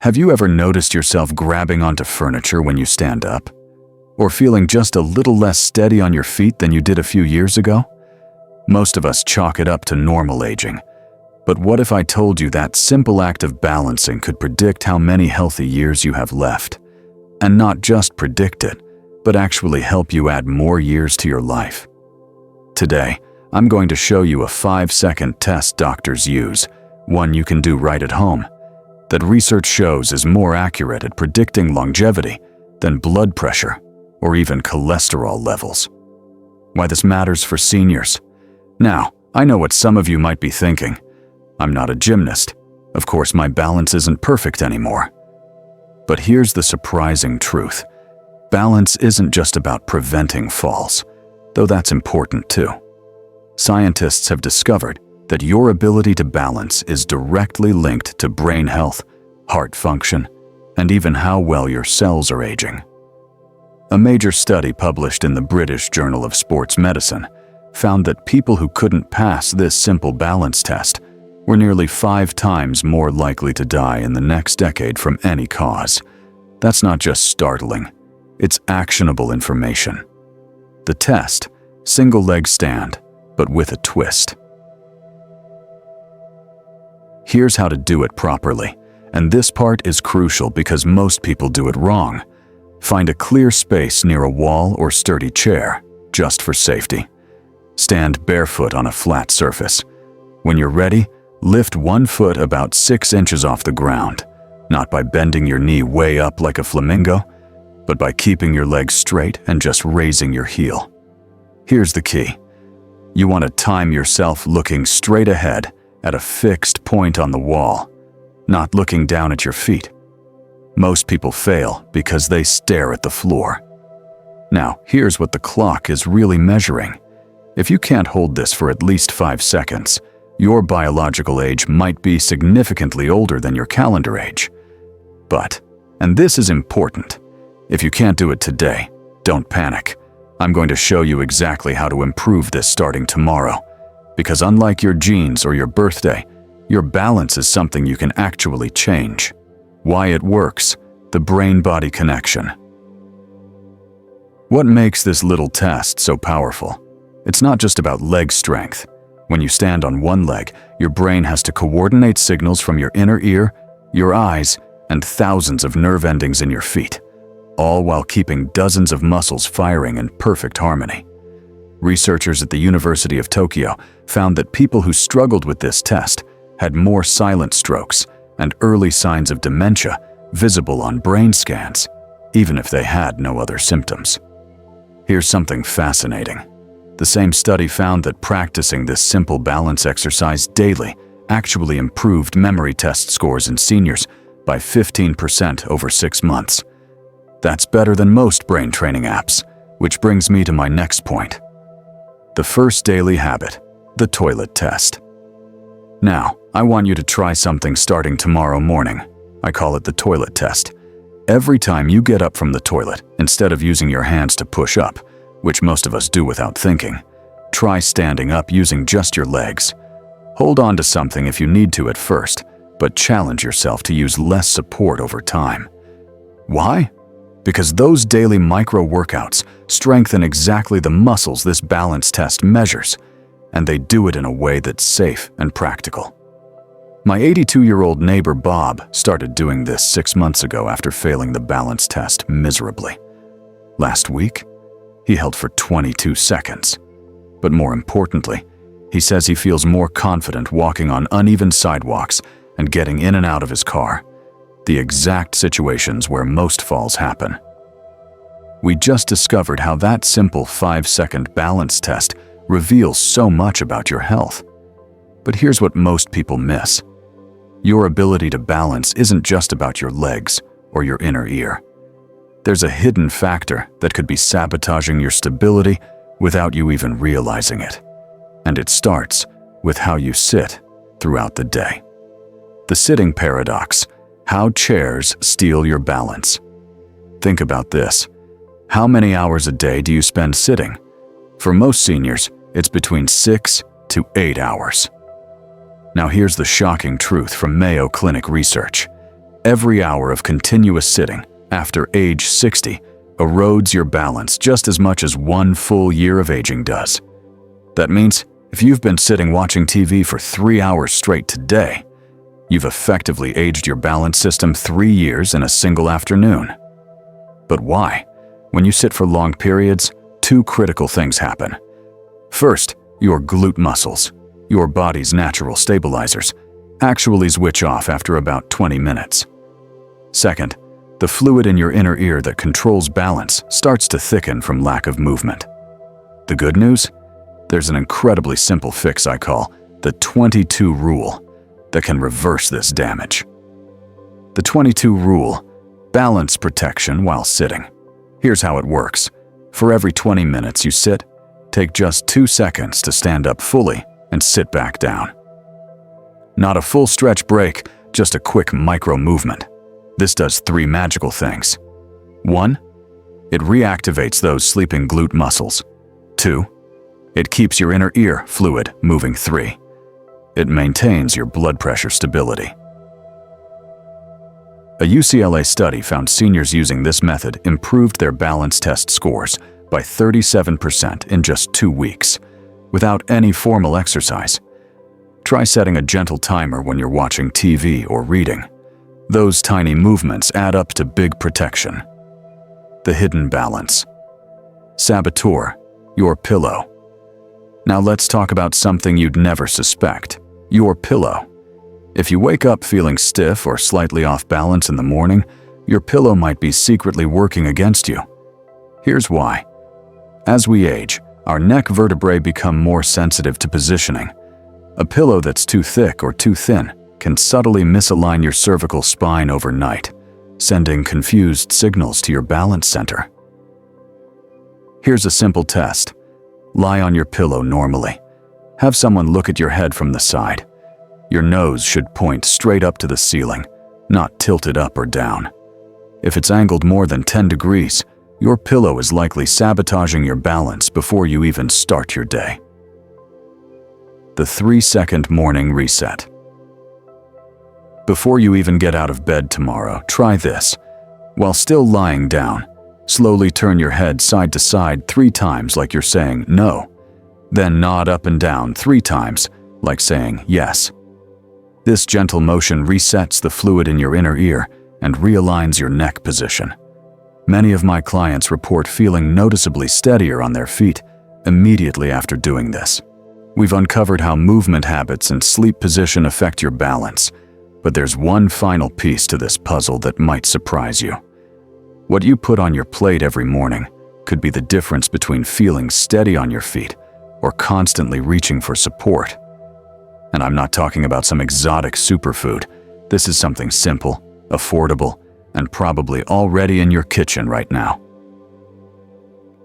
Have you ever noticed yourself grabbing onto furniture when you stand up? Or feeling just a little less steady on your feet than you did a few years ago? Most of us chalk it up to normal aging. But what if I told you that simple act of balancing could predict how many healthy years you have left? And not just predict it, but actually help you add more years to your life. Today, I'm going to show you a 5-second test doctors use, one you can do right at home, that research shows is more accurate at predicting longevity than blood pressure or even cholesterol levels. Why this matters for seniors. Now, I know what some of you might be thinking. I'm not a gymnast. Of course, my balance isn't perfect anymore. But here's the surprising truth. Balance isn't just about preventing falls, though that's important too. Scientists have discovered that your ability to balance is directly linked to brain health, heart function, and even how well your cells are aging. A major study published in the British Journal of Sports Medicine found that people who couldn't pass this simple balance test were nearly 5 times more likely to die in the next decade from any cause. That's not just startling, it's actionable information. The test, single leg stand, but with a twist. Here's how to do it properly, and this part is crucial because most people do it wrong. Find a clear space near a wall or sturdy chair, just for safety. Stand barefoot on a flat surface. When you're ready, lift one foot about 6 inches off the ground, not by bending your knee way up like a flamingo, but by keeping your legs straight and just raising your heel. Here's the key. You want to time yourself looking straight ahead at a fixed point on the wall, not looking down at your feet. Most people fail because they stare at the floor. Now, here's what the clock is really measuring. If you can't hold this for at least 5 seconds, your biological age might be significantly older than your calendar age. But, and this is important, if you can't do it today, don't panic. I'm going to show you exactly how to improve this starting tomorrow. Because unlike your genes or your birthday, your balance is something you can actually change. Why it works, the brain-body connection. What makes this little test so powerful? It's not just about leg strength. When you stand on one leg, your brain has to coordinate signals from your inner ear, your eyes, and thousands of nerve endings in your feet, all while keeping dozens of muscles firing in perfect harmony. Researchers at the University of Tokyo found that people who struggled with this test had more silent strokes and early signs of dementia visible on brain scans, even if they had no other symptoms. Here's something fascinating. The same study found that practicing this simple balance exercise daily actually improved memory test scores in seniors by 15% over 6 months. That's better than most brain training apps, which brings me to my next point. The first daily habit, the toilet test. Now, I want you to try something starting tomorrow morning. I call it the toilet test. Every time you get up from the toilet, instead of using your hands to push up, which most of us do without thinking, try standing up using just your legs. Hold on to something if you need to at first, but challenge yourself to use less support over time. Why? Because those daily micro-workouts strengthen exactly the muscles this balance test measures, and they do it in a way that's safe and practical. My 82-year-old neighbor Bob started doing this 6 months ago after failing the balance test miserably. Last week, he held for 22 seconds. But more importantly, he says he feels more confident walking on uneven sidewalks and getting in and out of his car, the exact situations where most falls happen. We just discovered how that simple 5-second balance test reveals so much about your health. But here's what most people miss. Your ability to balance isn't just about your legs or your inner ear. There's a hidden factor that could be sabotaging your stability without you even realizing it. And it starts with how you sit throughout the day. The sitting paradox, how chairs steal your balance. Think about this. How many hours a day do you spend sitting? For most seniors, it's between 6 to 8 hours. Now here's the shocking truth from Mayo Clinic research. Every hour of continuous sitting after age 60 erodes your balance just as much as one full year of aging does. That means if you've been sitting watching TV for 3 hours straight today, you've effectively aged your balance system 3 years in a single afternoon. But why? When you sit for long periods, two critical things happen. First, your glute muscles, your body's natural stabilizers, actually switch off after about 20 minutes. Second, the fluid in your inner ear that controls balance starts to thicken from lack of movement. The good news? There's an incredibly simple fix I call the 22 rule that can reverse this damage. The 22 rule: balance protection while sitting. Here's how it works. For every 20 minutes you sit, take just 2 seconds to stand up fully and sit back down. Not a full stretch break, just a quick micro movement. This does 3 magical things. 1. It reactivates those sleeping glute muscles. 2. It keeps your inner ear fluid moving. 3. It maintains your blood pressure stability. A UCLA study found seniors using this method improved their balance test scores by 37% in just 2 weeks, without any formal exercise. Try setting a gentle timer when you're watching TV or reading. Those tiny movements add up to big protection. The hidden balance. Saboteur, your pillow. Now let's talk about something you'd never suspect: your pillow. If you wake up feeling stiff or slightly off balance in the morning, your pillow might be secretly working against you. Here's why. As we age, our neck vertebrae become more sensitive to positioning. A pillow that's too thick or too thin can subtly misalign your cervical spine overnight, sending confused signals to your balance center. Here's a simple test. Lie on your pillow normally. Have someone look at your head from the side. Your nose should point straight up to the ceiling, not tilted up or down. If it's angled more than 10 degrees, your pillow is likely sabotaging your balance before you even start your day. The 3-second morning reset. Before you even get out of bed tomorrow, try this. While still lying down, slowly turn your head side to side 3 times like you're saying no. Then nod up and down 3 times like saying yes. This gentle motion resets the fluid in your inner ear and realigns your neck position. Many of my clients report feeling noticeably steadier on their feet immediately after doing this. We've uncovered how movement habits and sleep position affect your balance, but there's one final piece to this puzzle that might surprise you. What you put on your plate every morning could be the difference between feeling steady on your feet or constantly reaching for support. And I'm not talking about some exotic superfood. This is something simple, affordable, and probably already in your kitchen right now.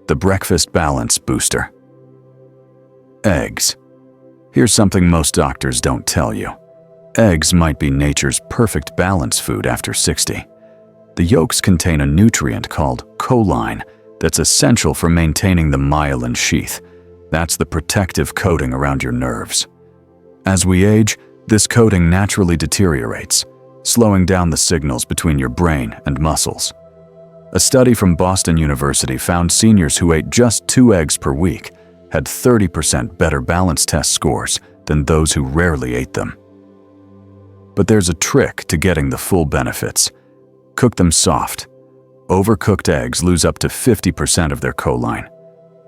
The breakfast balance booster. Eggs. Here's something most doctors don't tell you. Eggs might be nature's perfect balance food after 60. The yolks contain a nutrient called choline that's essential for maintaining the myelin sheath. That's the protective coating around your nerves. As we age, this coating naturally deteriorates, slowing down the signals between your brain and muscles. A study from Boston University found seniors who ate just 2 eggs per week had 30% better balance test scores than those who rarely ate them. But there's a trick to getting the full benefits. Cook them soft. Overcooked eggs lose up to 50% of their choline.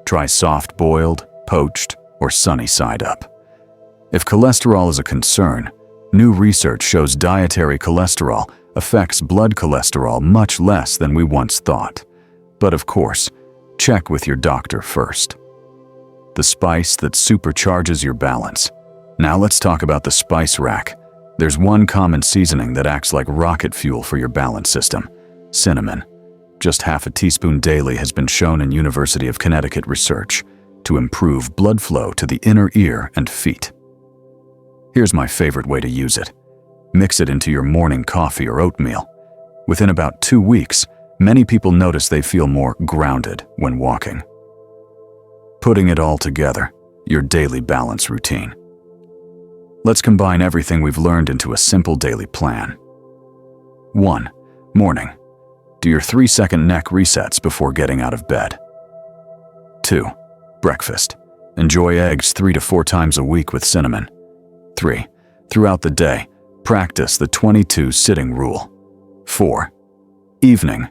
Try soft-boiled, poached, or sunny side up. If cholesterol is a concern, new research shows dietary cholesterol affects blood cholesterol much less than we once thought. But of course, check with your doctor first. The spice that supercharges your balance. Now let's talk about the spice rack. There's one common seasoning that acts like rocket fuel for your balance system: cinnamon. Just half a teaspoon daily has been shown in University of Connecticut research to improve blood flow to the inner ear and feet. Here's my favorite way to use it. Mix it into your morning coffee or oatmeal. Within about 2 weeks, many people notice they feel more grounded when walking. Putting it all together, your daily balance routine. Let's combine everything we've learned into a simple daily plan. 1. Morning. Do your 3-second neck resets before getting out of bed. 2. Breakfast. Enjoy eggs 3 to 4 times a week with cinnamon. 3. Throughout the day, practice the 22 sitting rule. 4. Evening.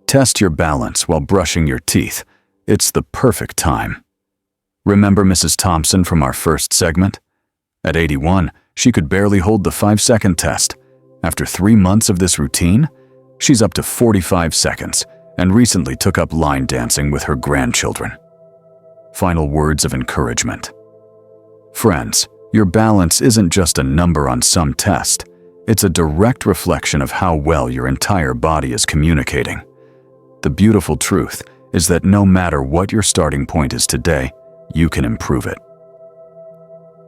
Test your balance while brushing your teeth. It's the perfect time. Remember Mrs. Thompson from our first segment? At 81, she could barely hold the 5-second test. After 3 months of this routine, she's up to 45 seconds and recently took up line dancing with her grandchildren. Final words of encouragement. Friends, your balance isn't just a number on some test. It's a direct reflection of how well your entire body is communicating. The beautiful truth is that no matter what your starting point is today, you can improve it.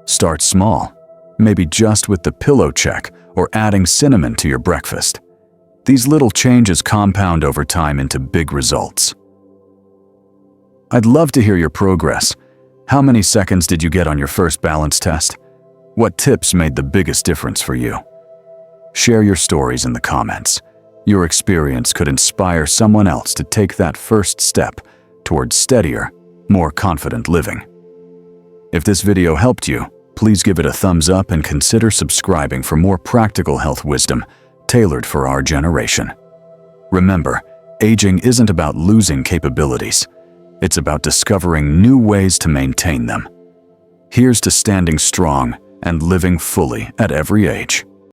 Start small, maybe just with the pillow check or adding cinnamon to your breakfast. These little changes compound over time into big results. I'd love to hear your progress. How many seconds did you get on your first balance test? What tips made the biggest difference for you? Share your stories in the comments. Your experience could inspire someone else to take that first step towards steadier, more confident living. If this video helped you, please give it a thumbs up and consider subscribing for more practical health wisdom tailored for our generation. Remember, aging isn't about losing capabilities. It's about discovering new ways to maintain them. Here's to standing strong and living fully at every age.